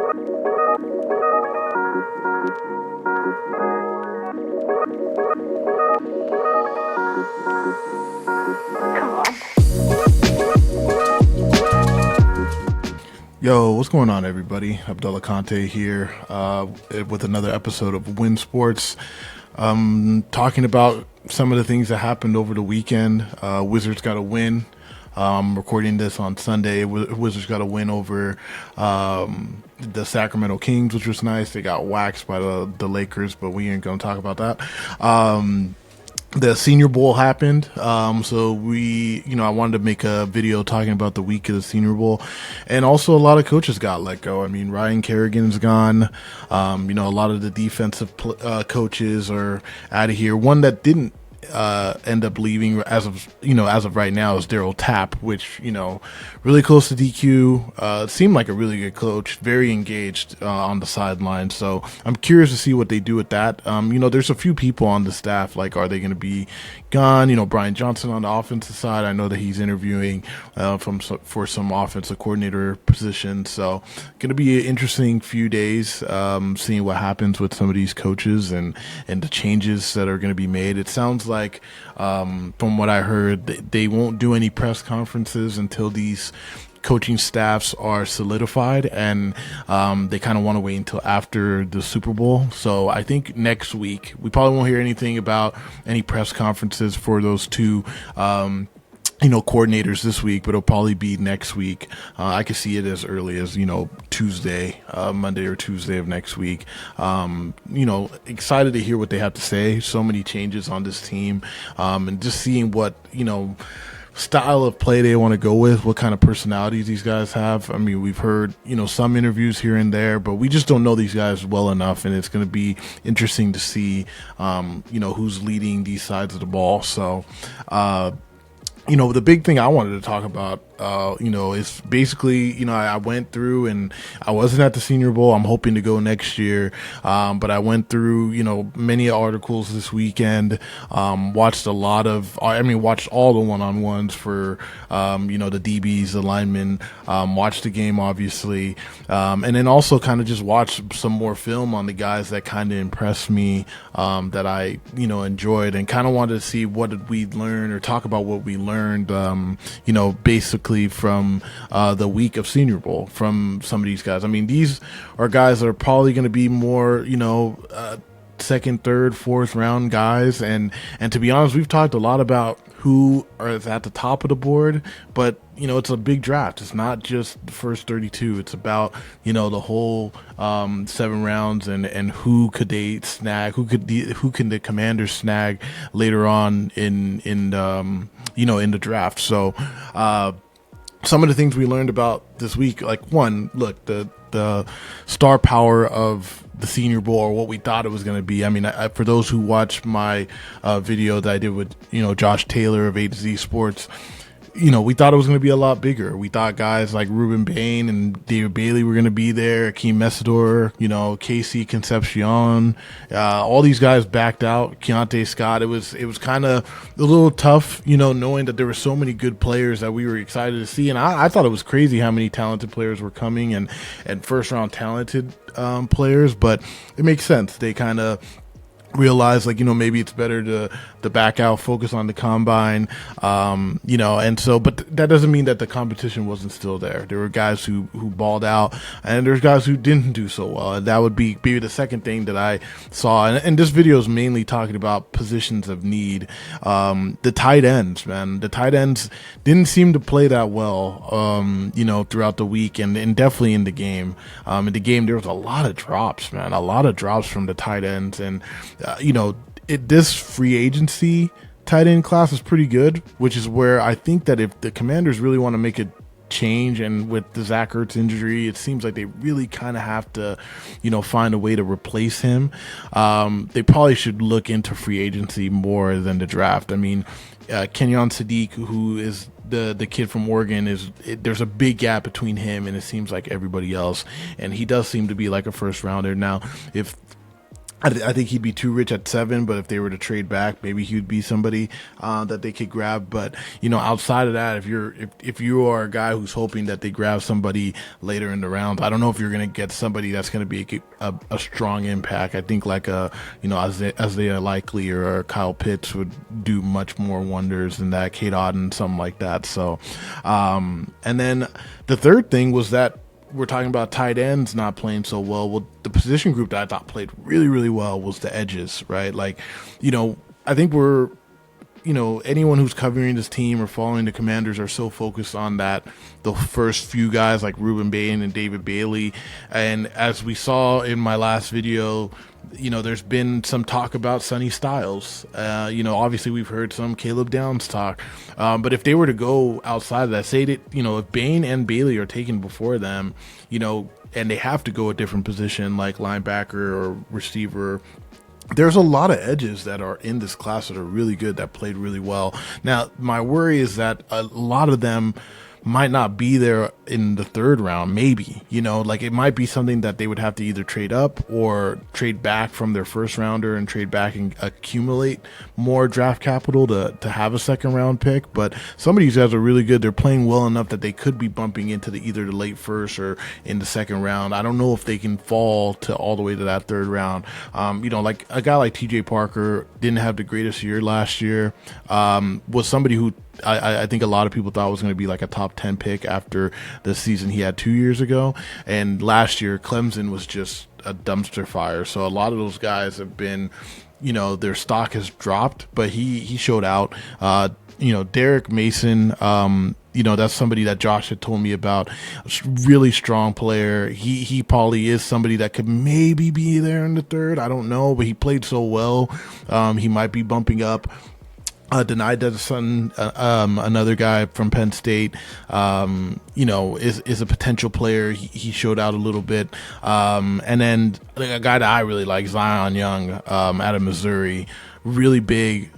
Yo, what's going on, everybody? Abdullah Konte here with another episode of Win Sports. Talking about some of the things that happened over the weekend. Wizards got a win. Recording this on Sunday. Wizards got a win over the Sacramento Kings, which was nice. They got waxed by the Lakers, but we ain't going to talk about that. The Senior Bowl happened, so I wanted to make a video talking about the week of the Senior Bowl, and also a lot of coaches got let go. I mean, Ryan Kerrigan's gone. A lot of the defensive coaches are out of here. One that didn't end up leaving as of right now is Daryl Tapp, which, really close to DQ, seemed like a really good coach, very engaged on the sideline. So I'm curious to see what they do with that. There's a few people on the staff, like, are they going to be gone? Brian Johnson on the offensive side, I know that he's interviewing for some offensive coordinator positions. So going to be an interesting few days, seeing what happens with some of these coaches and the changes that are going to be made. It sounds like, from what I heard, they won't do any press conferences until these coaching staffs are solidified, and they kind of want to wait until after the Super Bowl. So I think next week we probably won't hear anything about any press conferences for those two coordinators this week, but it'll probably be next week. I could see it as early as, Tuesday, Monday or Tuesday of next week. Excited to hear what they have to say. So many changes on this team, and just seeing what, style of play they want to go with, what kind of personalities these guys have. I mean, we've heard, some interviews here and there, but we just don't know these guys well enough, and it's going to be interesting to see, who's leading these sides of the ball. So, the big thing I wanted to talk about, is basically, I went through, and I wasn't at the Senior Bowl. I'm hoping to go next year. But I went through, many articles this weekend, watched all the one-on-ones for, the DBs, the linemen, watched the game, obviously. And then also kind of just watched some more film on the guys that kind of impressed me, that I, enjoyed, and kind of wanted to see what did we learn, or talk about what we learned, basically from the week of Senior Bowl from some of these guys. I mean, these are guys that are probably going to be more, second, third, fourth round guys. And to be honest, we've talked a lot about who is at the top of the board, but it's a big draft. It's not just the first 32. It's about, the whole 7 rounds and who could they snag, who can the Commanders snag later on in the draft. So some of the things we learned about this week, like, one, look, the star power of the Senior Bowl, or what we thought it was going to be. I mean, for those who watched my video that I did with, Josh Taylor of A to Z Sports, we thought it was going to be a lot bigger. We thought guys like Ruben Bain and David Bailey were going to be there, Akeem Mesidor, Casey Concepcion, all these guys backed out, Keontae Scott. It was kind of a little tough, knowing that there were so many good players that we were excited to see. And I thought it was crazy how many talented players were coming, and first round talented players, but it makes sense. They kind of realize, like, maybe it's better to back out, focus on the combine, and so, but that doesn't mean that the competition wasn't still there. There were guys who balled out, and there's guys who didn't do so well. And that would be the second thing that I saw. And this video is mainly talking about positions of need. The tight ends, man. The tight ends didn't seem to play that well, throughout the week, and definitely in the game. In the game, there was a lot of drops, man. A lot of drops from the tight ends, and this free agency tight end class is pretty good, which is where I think that if the Commanders really want to make a change, and with the Zach Ertz injury, it seems like they really kind of have to, find a way to replace him. They probably should look into free agency more than the draft. I mean, Kenyon Sadiq, who is the kid from Oregon, there's a big gap between him and it seems like everybody else, and he does seem to be like a first rounder. Now, if I think he'd be too rich at 7, but if they were to trade back, maybe he would be somebody that they could grab. But outside of that, if you are a guy who's hoping that they grab somebody later in the round, I don't know if you're going to get somebody that's going to be a strong impact. I think like Isaiah Likely or Kyle Pitts would do much more wonders than that. Kate Auden, something like that. So, and then the third thing was that we're talking about tight ends not playing so well. Well, the position group that I thought played really, really well was the edges, right? Like, I think anyone who's covering this team or following the Commanders are so focused on the first few guys like Ruben Bain and David Bailey. And as we saw in my last video, there's been some talk about Sonny Styles. Obviously we've heard some Caleb Downs talk. But if they were to go outside of that, say that, if Bain and Bailey are taken before them, and they have to go a different position like linebacker or receiver, there's a lot of edges that are in this class that are really good, that played really well. Now, my worry is that a lot of them might not be there in the third round, maybe, like it might be something that they would have to either trade up or trade back from their first rounder and trade back and accumulate more draft capital to have a second round pick. But some of these guys are really good. They're playing well enough that they could be bumping into either the late first or in the second round. I don't know if they can fall to all the way to that third round. Like a guy like TJ Parker didn't have the greatest year last year, was somebody who I think a lot of people thought was going to be like a top 10 pick after the season he had 2 years ago. And last year, Clemson was just a dumpster fire. So a lot of those guys have been, their stock has dropped, but he showed out. Derek Mason, that's somebody that Josh had told me about. Really strong player. He probably is somebody that could maybe be there in the third. I don't know, but he played so well. He might be bumping up. Denied that son, another guy from Penn State, is a potential player. He showed out a little bit. And then a guy that I really like, Zion Young, out of Missouri, really big,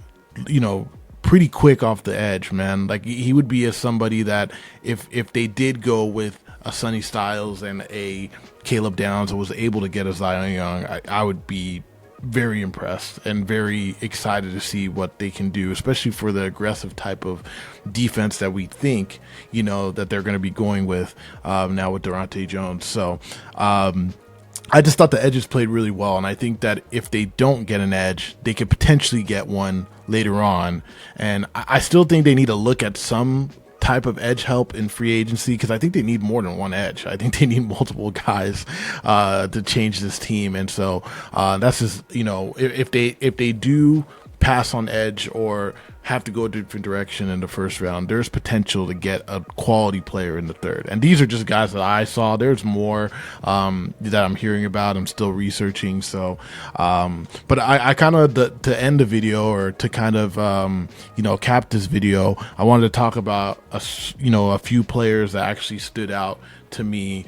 pretty quick off the edge, man. Like he would be somebody that if they did go with a Sonny Styles and a Caleb Downs and was able to get a Zion Young, I would be very impressed and very excited to see what they can do, especially for the aggressive type of defense that we think, that they're going to be going with now with Durante Jones. So I just thought the edges played really well, and I think that if they don't get an edge, they could potentially get one later on. And I still think they need to look at some type of edge help in free agency, because I think they need more than one edge. I think they need multiple guys to change this team. And so that's just, if they do pass on edge or have to go a different direction in the first round, there's potential to get a quality player in the third. And these are just guys that I saw. There's more that I'm hearing about. I'm still researching. So, but I kind of, to end the video, or to kind of, cap this video, I wanted to talk about, a few players that actually stood out to me.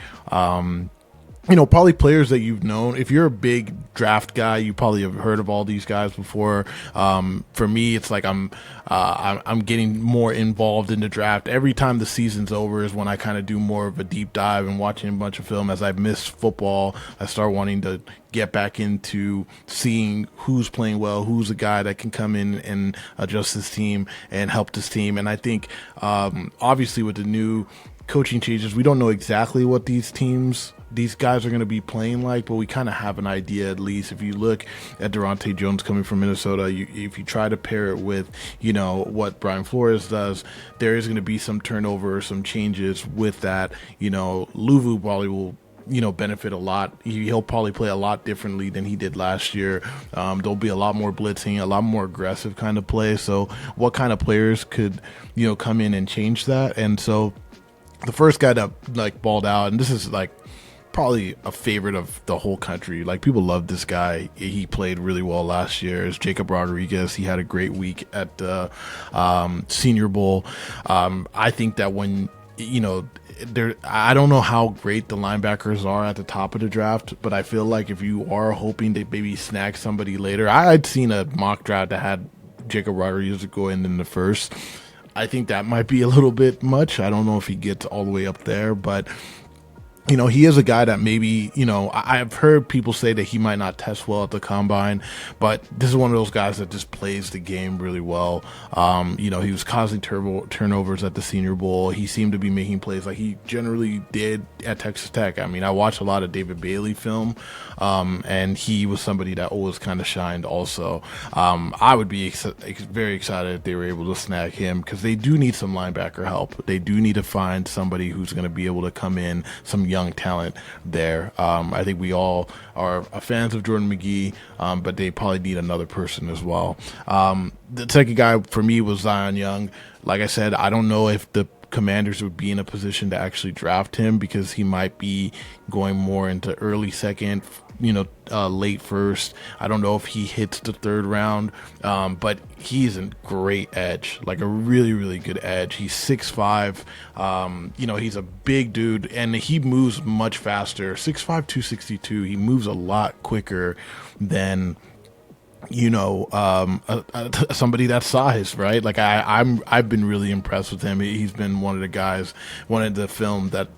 Probably players that you've known. If you're a big draft guy, you probably have heard of all these guys before. For me, it's like I'm getting more involved in the draft. Every time the season's over is when I kind of do more of a deep dive and watching a bunch of film. As I've missed football, I start wanting to get back into seeing who's playing well, who's a guy that can come in and adjust this team and help this team. And I think, obviously with the new coaching changes, we don't know exactly what these guys are going to be playing like, but we kind of have an idea, at least. If you look at Durante Jones coming from Minnesota, if you try to pair it with, what Brian Flores does, there is going to be some turnover, some changes with that. Luvu probably will, benefit a lot. He'll probably play a lot differently than he did last year. There'll be a lot more blitzing, a lot more aggressive kind of play. So what kind of players could, come in and change that? And so the first guy that balled out, and this is probably a favorite of the whole country. People love this guy. He played really well last year. Is Jacob Rodriguez. He had a great week at the Senior Bowl. I think that when I don't know how great the linebackers are at the top of the draft, but I feel like if you are hoping to maybe snag somebody later, I'd seen a mock draft that had Jacob Rodriguez go in the first. I think that might be a little bit much. I don't know if he gets all the way up there, but he is a guy that maybe, I've heard people say that he might not test well at the combine, but this is one of those guys that just plays the game really well. He was causing turnovers at the Senior Bowl. He seemed to be making plays like he generally did at Texas Tech. I mean, I watched a lot of David Bailey film, and he was somebody that always kind of shined also. I would be very excited if they were able to snag him, because they do need some linebacker help. They do need to find somebody who's going to be able to come in, some young talent there. I think we all are fans of Jordan McGee, but they probably need another person as well. The second guy for me was Zion Young. Like I said, I don't know if the Commanders would be in a position to actually draft him, because he might be going more into early second, late first. I don't know if he hits the third round, but he's a great edge, like a really, really good edge. He's 6'5", he's a big dude, and he moves much faster. 6'5", 262. He moves a lot quicker than somebody that size, right? Like I've been really impressed with him. He's been one of the guys, one of the film that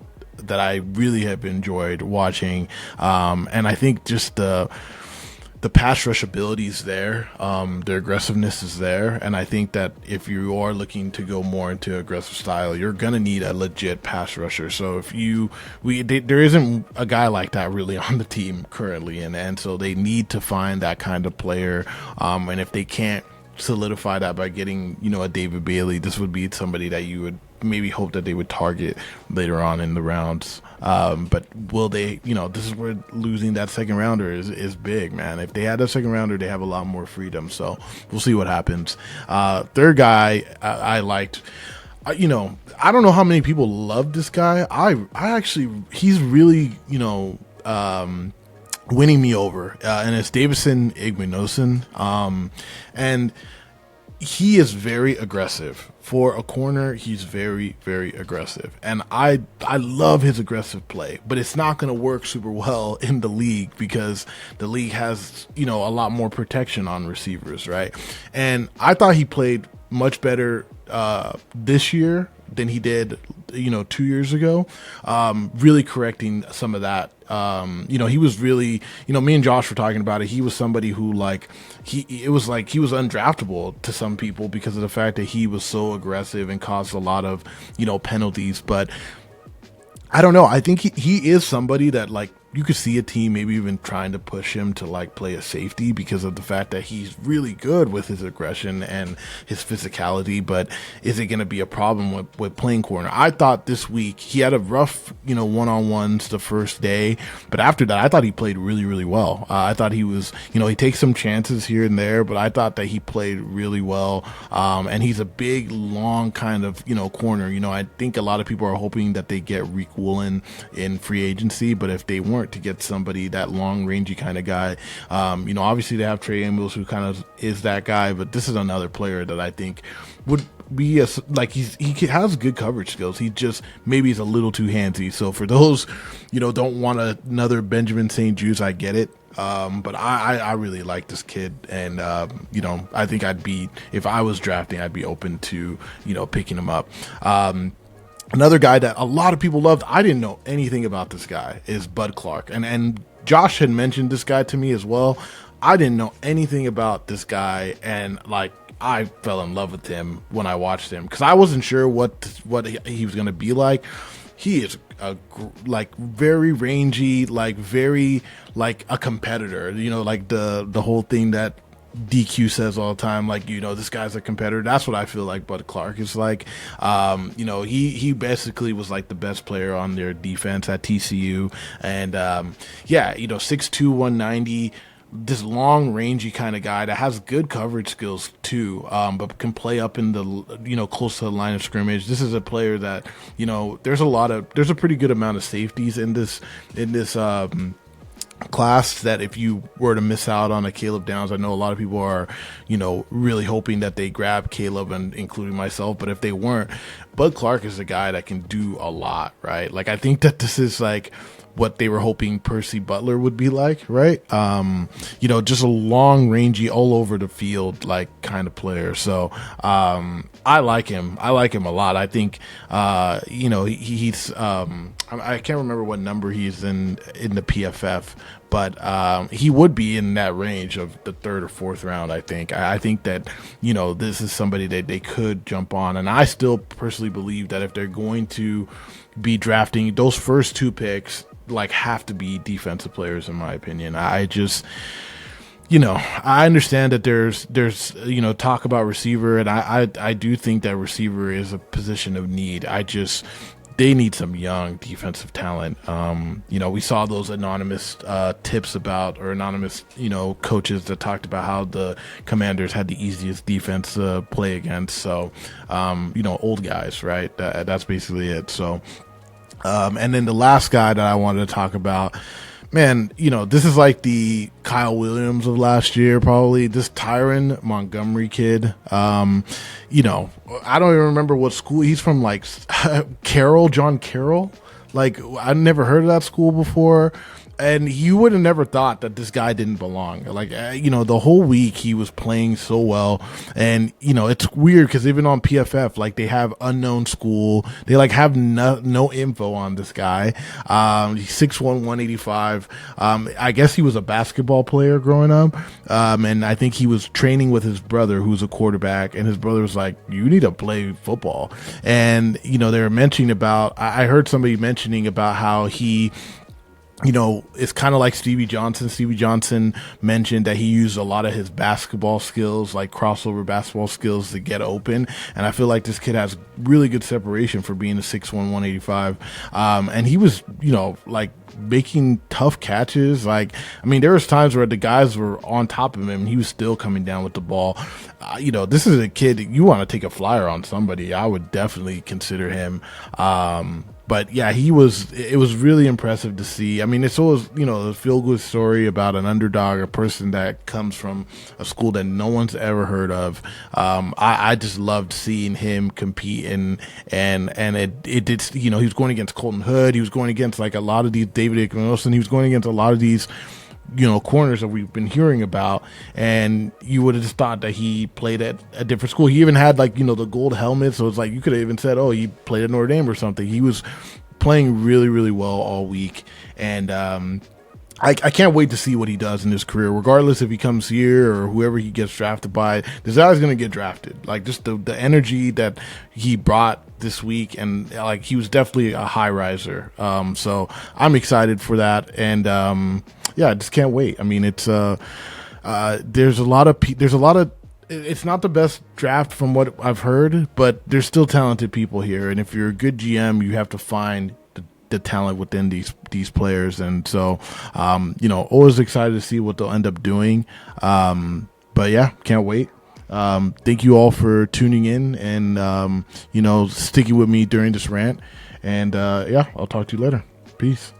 I really have enjoyed watching. And I think just the pass rush ability is there. Their aggressiveness is there. And I think that if you are looking to go more into aggressive style, you're going to need a legit pass rusher. So there isn't a guy like that really on the team currently. And so they need to find that kind of player. And if they can't solidify that by getting, a David Bailey, this would be somebody that you would maybe hope that they would target later on in the rounds. But will they, this is where losing that second rounder is big, man. If they had a second rounder, they have a lot more freedom. So we'll see what happens. Third guy I liked, I don't know how many people love this guy. I actually, he's really, winning me over, and it's Davison Igbinosun. And he is very aggressive. For a corner, he's very, very aggressive. And I love his aggressive play, but it's not going to work super well in the league, because the league has, a lot more protection on receivers, right? And I thought he played much better this year than he did, 2 years ago, really correcting some of that. He was really, me and Josh were talking about it. He was somebody who, it was like he was undraftable to some people because of the fact that he was so aggressive and caused a lot of, penalties. But I don't know. I think he is somebody that, you could see a team maybe even trying to push him to play a safety, because of the fact that he's really good with his aggression and his physicality. But is it going to be a problem with playing corner? I thought this week he had a rough, one-on-ones the first day, but after that I thought he played really, really well. I thought he was, he takes some chances here and there, but I thought that he played really well. And he's a big, long kind of, corner. I think a lot of people are hoping that they get Rick Woolen in free agency, but if they weren't to get somebody that long rangey kind of guy, obviously they have Trey Ambrose, who kind of is that guy, but this is another player that I think would be he has good coverage skills. He just maybe is a little too handsy. So for those, don't want another Benjamin St. Juste, I get it. But I really like this kid, and I think if I was drafting, I'd be open to picking him up. Another guy that a lot of people loved, I didn't know anything about this guy, is Bud Clark. And Josh had mentioned this guy to me as well. I didn't know anything about this guy, and I fell in love with him when I watched him, because I wasn't sure what he was going to be like. He is very rangy, very a competitor. The whole thing that DQ says all the time, this guy's a competitor. That's what I feel like Bud Clark is like. He basically was the best player on their defense at TCU, and 6'2", 190, this long rangy kind of guy that has good coverage skills too, but can play up in the close to the line of scrimmage. This is a player that there's a pretty good amount of safeties in this class, that if you were to miss out on a Caleb Downs, I know a lot of people are really hoping that they grab Caleb, and including myself, but if they weren't, Bud Clark is a guy that can do a lot, right? I think that this is what they were hoping Percy Butler would be like, right? Just a long, rangy, all over the field like kind of player. So I like him. I like him a lot. I think he's I can't remember what number he's in the PFF, but he would be in that range of the third or fourth round. I think that this is somebody that they could jump on, and I still personally believe that if they're going to be drafting, those first two picks like have to be defensive players in my opinion. I understand that there's talk about receiver, and I do think that receiver is a position of need. They need some young defensive talent. We saw those anonymous tips about, or anonymous, coaches that talked about how the Commanders had the easiest defense to play against. So, old guys, right? That's basically it. So, and then the last guy that I wanted to talk about, man, this is like the Kyle Williams of last year, probably. This Tyron Montgomery kid. I don't even remember what school he's from, like John Carroll. Like, I never heard of that school before. And you would have never thought that this guy didn't belong. Like, the whole week he was playing so well. And, it's weird because even on PFF, like, they have unknown school. They, like, have no info on this guy. He's 6'1", 185. I guess he was a basketball player growing up. And I think he was training with his brother, who's a quarterback. And his brother was like, you need to play football. And, they were mentioning about, I heard somebody mentioning about how he, it's kind of like Stevie Johnson. Stevie Johnson mentioned that he used a lot of his basketball skills, like crossover basketball skills, to get open. And I feel like this kid has really good separation for being a 6'1", 185. And he was, like making tough catches. Like, there was times where the guys were on top of him and he was still coming down with the ball. This is a kid, you want to take a flyer on somebody, I would definitely consider him. But yeah, it was really impressive to see. It's always, a feel-good story about an underdog, a person that comes from a school that no one's ever heard of. I just loved seeing him compete, and it did, he was going against Colton Hood. He was going against like a lot of these, David Wilson. He was going against a lot of these, corners that we've been hearing about, and you would have just thought that he played at a different school. He even had like, the gold helmet, so it's like you could have even said, oh, he played at Notre Dame or something. He was playing really, really well all week, and I can't wait to see what he does in his career, regardless if he comes here or whoever he gets drafted by. This guy's going to get drafted. Like, just the energy that he brought this week, and like, he was definitely a high riser. So I'm excited for that, and I just can't wait. It's there's a lot of it's not the best draft from what I've heard, but there's still talented people here, and if you're a good GM, you have to find the talent within these players. And so always excited to see what they'll end up doing. But yeah, can't wait. Thank you all for tuning in and sticking with me during this rant, and I'll talk to you later. Peace.